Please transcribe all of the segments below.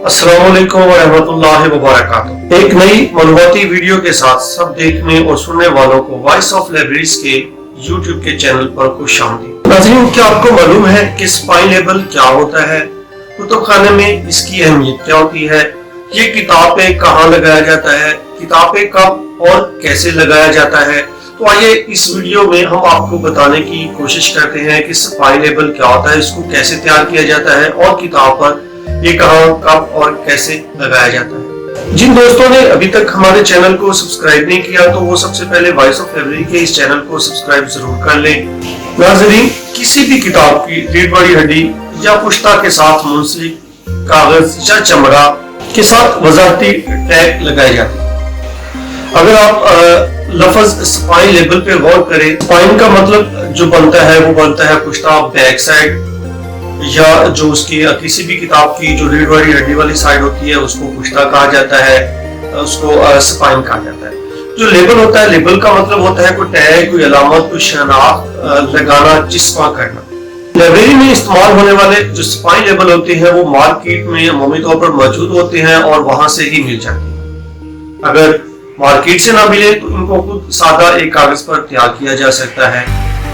अस्सलाम वालेकुम वरहमतुल्लाहि वबरकातुहू। एक नई मालूमाती वीडियो के साथ सब देखने और सुनने वालों को वॉइस ऑफ लाइब्रेरीज के यूट्यूब के चैनल पर खुशामदीद। नाज़रीन, क्या आपको मालूम है कि स्पाई लेबल क्या होता है? कुतुबखाने में इसकी अहमियत क्या होती है? ये किताबें कहाँ लगाया जाता है? किताबें कब और कैसे लगाया जाता है? तो आइए इस वीडियो में हम आपको बताने की कोशिश करते हैं कि स्पाई लेबल क्या होता है, इसको कैसे तैयार किया जाता है और किताब पर ये कहाँ, कब और कैसे लगाया जाता है। जिन दोस्तों ने अभी तक हमारे चैनल को सब्सक्राइब नहीं किया तो वो सबसे पहले वॉइस ऑफ लाइब्रेरी के इस चैनल को सब्सक्राइब जरूर कर लें। नाज़रीन, किसी भी किताब की रीढ़ वाली हड्डी या पुश्ता के साथ मुंसलिक कागज या चमड़ा के साथ वजाहती टैग लगाए जाते हैं। अगर आप लफ्ज स्पाइन लेबल पे गौर करें, स्पाइन का मतलब जो बनता है वो बनता है पुश्ता बैक साइड, या जो उसकी किसी भी किताब की जो रीढ़ वाली हड्डी वाली साइड होती है उसको पुश्ता कहा जाता है, उसको स्पाइन कहा जाता है। जो लेबल होता है, लेबल का मतलब होता है कोई टैग, कोई अलामत, कोई शनाख्त लगाना, चिस्पा करना। लाइब्रेरी में इस्तेमाल होने वाले जो स्पाइन लेबल होते हैं वो मार्केट में अमूमी तौर पर मौजूद होते हैं और वहां से ही मिल जाते हैं। अगर मार्केट से ना मिले तो इनको खुद सादा एक कागज पर तैयार किया जा सकता है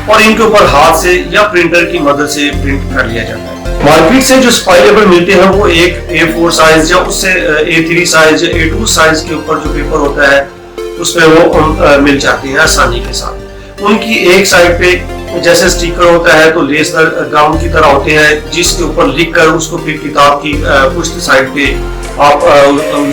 और इनके ऊपर हाथ से या प्रिंटर की मदद से प्रिंट कर लिया जाता है। मार्केट से जो स्पाई लेबल मिलते हैं वो एक A4 साइज या उससे A3 साइज या A2 साइज के ऊपर जो पेपर होता है उसमें वो मिल जाते हैं आसानी के साथ। उनकी एक साइड पे जैसे स्टिकर होता है तो लेसदार गाउन की तरह होते हैं जिसके ऊपर लिख कर उसको फिर किताब की पुश्त साइड पे आप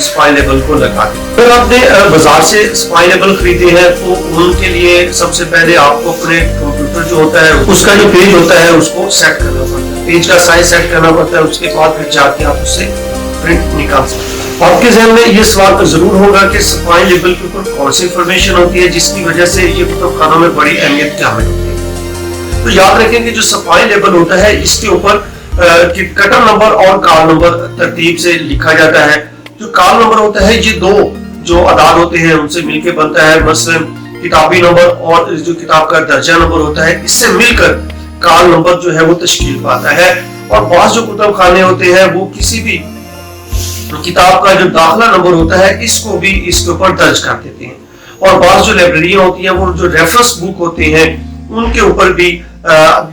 स्पाई लेबल को लगा दें। अगर आपने बाजार से स्पाई लेबल खरीदे हैं तो उनके लिए सबसे पहले आपको अपने कंप्यूटर जो होता है उसका जो पेज होता है उसको सेट करना पड़ता है, पेज का साइज सेट करना पड़ता है। उसके बाद फिर जाके आप उससे प्रिंट निकाल सकते हैं। आपके ज़हन में ये सवाल तो जरूर होगा कि स्पाई लेबल के ऊपर कौन सी इंफॉर्मेशन होती है जिसकी वजह से ये कुतुबखानों में बड़ी अहमियत क्या होती है। तो याद रखें कि जो स्पाई लेबल होता है इसके ऊपर कटर नंबर और काल नंबर तरतीब से लिखा जाता है। जो काल नंबर होता है ये दो जो अदाद होते हैं उनसे मिलकर बनता है, मसलन किताबी नंबर और जो किताब का दर्जा नंबर होता है इससे मिलकर काल नंबर जो है वो तश्कील पाता है। और बाज़ जो कुतुबखाने होते हैं वो किसी भी किताब का जो दाखिला नंबर होता है इसको भी इसके ऊपर दर्ज कर देते हैं। और बाज़ जो लाइब्रेरियां होती हैं वो जो रेफरेंस बुक होते हैं उनके ऊपर भी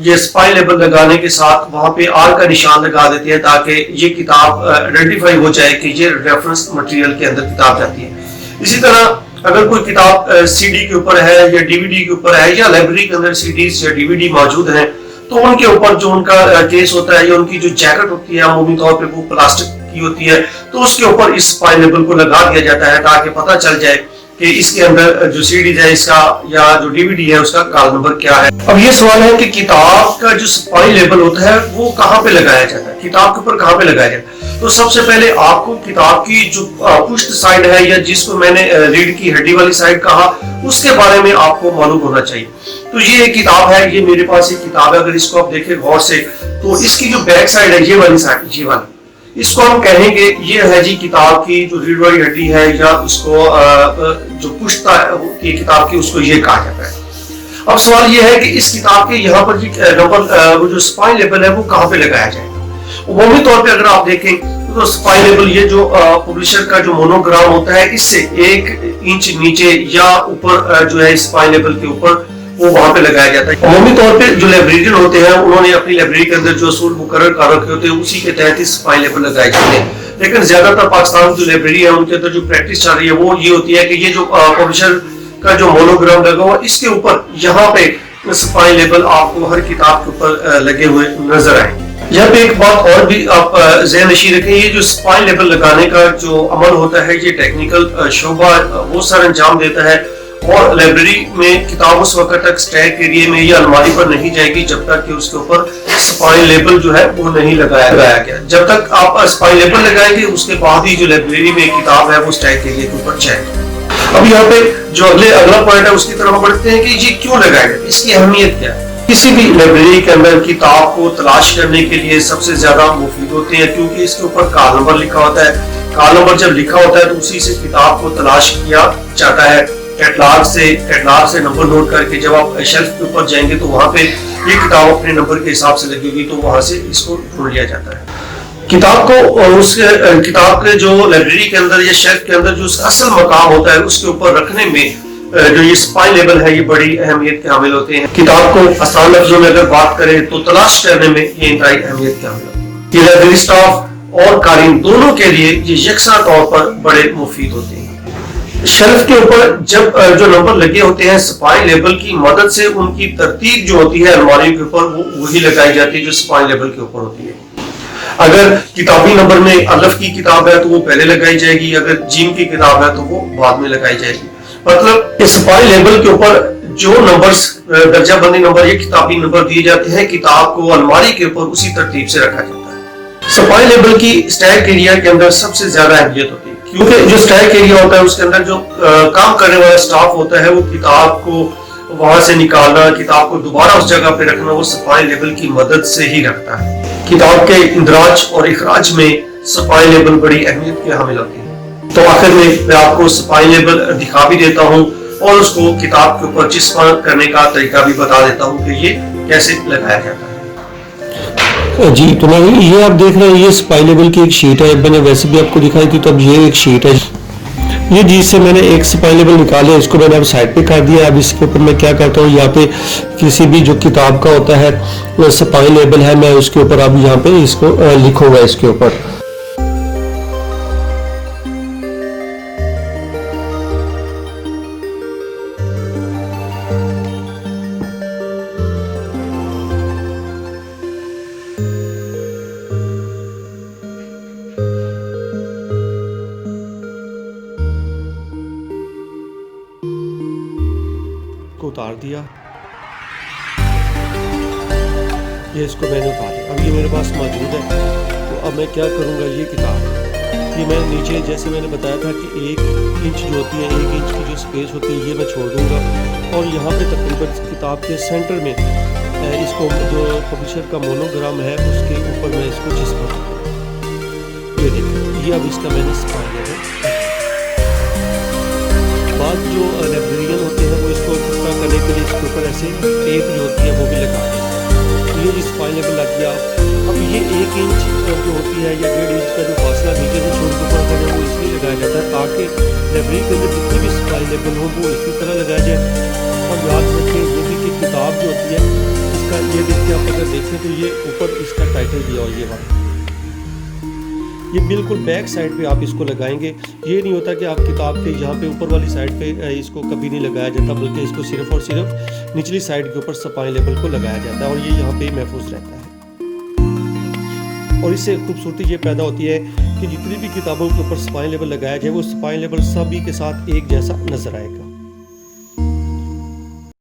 ये स्पाई लेबल लगाने के साथ वहां पे आर का निशान लगा देते हैं ताकि ये किताब आइडेंटिफाई हो जाए कि ये रेफरेंस मटेरियल के अंदर किताब जाती है। इसी तरह अगर कोई किताब सीडी के ऊपर है या डीवीडी के ऊपर है या लाइब्रेरी के अंदर सीडीज या डीवीडी मौजूद हैं तो उनके ऊपर जो उनका केस होता है या उनकी जो जैकेट होती है अमूमी तौर पर वो प्लास्टिक की होती है तो उसके ऊपर इस स्पाई लेबल को लगा दिया जाता है ताकि पता चल जाए कि इसके अंदर जो सीडीज है इसका या जो डीवीडी है उसका काल नंबर क्या है। अब ये सवाल है कि किताब का जो स्पाई लेबल होता है वो कहाँ पे लगाया जाता है, किताब के ऊपर कहाँ पे लगाया जाता है। तो सबसे पहले आपको किताब की जो पुश्त साइड है या जिसको मैंने रीढ़ की हड्डी वाली साइड कहा उसके बारे में आपको मालूम होना चाहिए। तो ये एक किताब है, ये मेरे पास एक किताब है, अगर इसको आप देखें गौर से तो इसकी जो बैक साइड है ये वाली साइड, ये वाली, इसको हम कहेंगे ये है जी किताब की जो रीढ़ वाली हड्डी है या उसको जो पुश्ता होती है किताब की उसको ये कहा जाता है। अब सवाल ये है कि इस किताब के यहाँ पर नंबर वो जो स्पाई लेबल है वो कहाँ पे लगाया जाएगा। उमूमी तौर पे अगर आप देखें तो स्पाई लेबल ये जो पब्लिशर का जो मोनोग्राम होता है इससे 1 इंच नीचे या ऊपर जो है स्पाई लेबल के ऊपर वो वहां पे लगाया जाता है। अमूमी तौर पे जो लाइब्रेरियन होते हैं उन्होंने अपनी लाइब्रेरी के अंदर जो असूल मुकर्रर कर रखे होते हैं उसी के तहत ही स्पाई लेबल लगाए जाते हैं। लेकिन ज्यादातर पाकिस्तान की जो लाइब्रेरी है उनके अंदर जो प्रैक्टिस चल रही है वो ये होती है कि ये जो पब्लिशर का जो मोनोग्राम लगा हुआ इसके ऊपर यहाँ पे स्पाई लेबल आपको हर किताब के ऊपर लगे हुए नजर आए। यहाँ पे एक बात और भी आप ज़हन नशीं रखें, ये जो स्पाई लेबल लगाने का जो अमल होता है ये टेक्निकल शोबा वो सर अंजाम देता है और लाइब्रेरी में किताब उस वक्त तक स्टैक एरिया में या अलमारी पर नहीं जाएगी जब तक कि उसके ऊपर स्पाई लेबल जो है वो नहीं लगाया गया। जब तक आप स्पाई लेबल लगाएंगे उसके बाद ही जो लाइब्रेरी में किताब है वो स्टैक एरिया के ऊपर जाएगी। अब यहाँ पे जो अगला पॉइंट है उसकी तरफ बढ़ते हैं कि ये क्यों लगाया गया, इसकी अहमियत क्या है। किसी भी लाइब्रेरी के अंदर किताब को तलाश करने के लिए सबसे ज्यादा मुफीद होते हैं क्योंकि इसके ऊपर काल नंबर लिखा होता है। काल नंबर जब लिखा होता है तो उसी से किताब को तलाश किया जाता है। कैटलॉग से नंबर नोट करके जब आप शेल्फ के ऊपर जाएंगे तो वहां पे ये किताब अपने नंबर के हिसाब से लगी होगी तो वहां से इसको ढूंढ लिया जाता है। किताब को और उस किताब के जो लाइब्रेरी के अंदर या शेल्फ के अंदर जो उसका असल मकाम होता है उसके ऊपर रखने में जो ये स्पाइन लेबल है ये बड़ी अहमियत के हामिल होते हैं। किताब को आसान लफ्जों में अगर बात करें तो तलाश करने में ये इंतहाई अहमियत के हामिल होते हैं। ये लाइब्रेरी स्टाफ और कारीन दोनों के लिए ये यकसा तौर पर बड़े मुफीद होते हैं। शेल्फ के ऊपर जब जो नंबर लगे होते हैं स्पाइन लेबल की मदद से उनकी तरतीब जो होती है अलमारियों के ऊपर वो वही लगाई जाती है जो स्पाइन लेबल के ऊपर होती है। अगर किताबी नंबर में अल्फ की किताब है तो वो पहले लगाई जाएगी, अगर जीम की किताब है तो वो बाद में लगाई जाएगी। मतलब इस स्पाइन लेबल के ऊपर जो नंबर्स दर्जा बंदी नंबर या किताबी नंबर दिए जाते हैं किताब को अलमारी के ऊपर उसी तरतीब से रखा जाता है। स्पाइन लेबल की स्टैक एरिया के अंदर सबसे ज्यादा अहमियत होती है क्योंकि जो स्टैक एरिया होता है उसके अंदर जो काम करने वाला स्टाफ होता है वो किताब को वहां से निकालना, किताब को दोबारा उस जगह पे रखना वो स्पाइन लेबल की मदद से ही रखता है। किताब के इंदराज और इखराज में स्पाइन लेबल बड़ी अहमियत के हामिल होती है। तो आखिर में मैं आपको स्पाइन लेबल दिखा भी देता हूँ और उसको किताब के ऊपर चिस्पा करने का तरीका भी बता देता हूँ कि ये कैसे लगाया जाता है। जी तो मैं ये आप देख रहे हैं ये स्पाइन लेबल की एक शीट है, मैंने वैसे भी आपको दिखाई थी तो अब ये एक शीट है ये जिससे मैंने एक स्पाइन लेबल निकाले इसको मैंने अब साइड पे कर दिया। अब इसके ऊपर मैं क्या करता हूँ यहाँ पे किसी भी जो किताब का होता है वो स्पाइन लेबल है मैं उसके ऊपर अब यहाँ पे इसको लिखूंगा इसके ऊपर। उतार दिया, ये इसको मैंने उतार दिया। अब ये मेरे पास मौजूद है तो अब मैं क्या करूँगा ये किताब ये मैं नीचे जैसे मैंने बताया था कि 1 इंच जो होती है 1 इंच की जो स्पेस होती है ये मैं छोड़ दूँगा और यहाँ पे तकरीबन किताब के सेंटर में इसको जो पब्लिशर का मोनोग्राम है उसके ऊपर मैं इसको चिपका दूँगा। ये देखिए ये अब इसका मैंने स्पाइन लेबल बाद जो लाइब्रेरियन होते हैं वो इसको पूरा करने के लिए इसके ऊपर ऐसे टेप जो होती है वो भी लगा दें। ये स्पाइन लेबल लग गया। अब ये 1 इंच जो होती है या 1.5 इंच का जो फासला नीचे से छोड़ के ऊपर का वो इसलिए लगाया जाता है ताकि लाइब्रेरी के अंदर जितने भी स्पाइन लेबल हो वो इसी तरह लगाया जाए। और याद रखें ये भी कि किताब जो होती है इसका ये देखिए आप अगर देखें तो ये ऊपर इसका टाइटल दिया हुआ ये वाला ये बिल्कुल बैक साइड पे आप इसको लगाएंगे। ये नहीं होता कि आप किताब के यहाँ पे ऊपर वाली साइड पे इसको कभी नहीं लगाया जाता बल्कि इसको सिर्फ और सिर्फ निचली साइड के ऊपर स्पाइन लेबल को लगाया जाता है और ये यहाँ पे महफूज रहता है। और इससे खूबसूरती ये पैदा होती है कि जितनी भी किताबों के ऊपर स्पाइन लेबल लगाया जाए वो स्पाइन लेबल सभी के साथ एक जैसा नजर आएगा।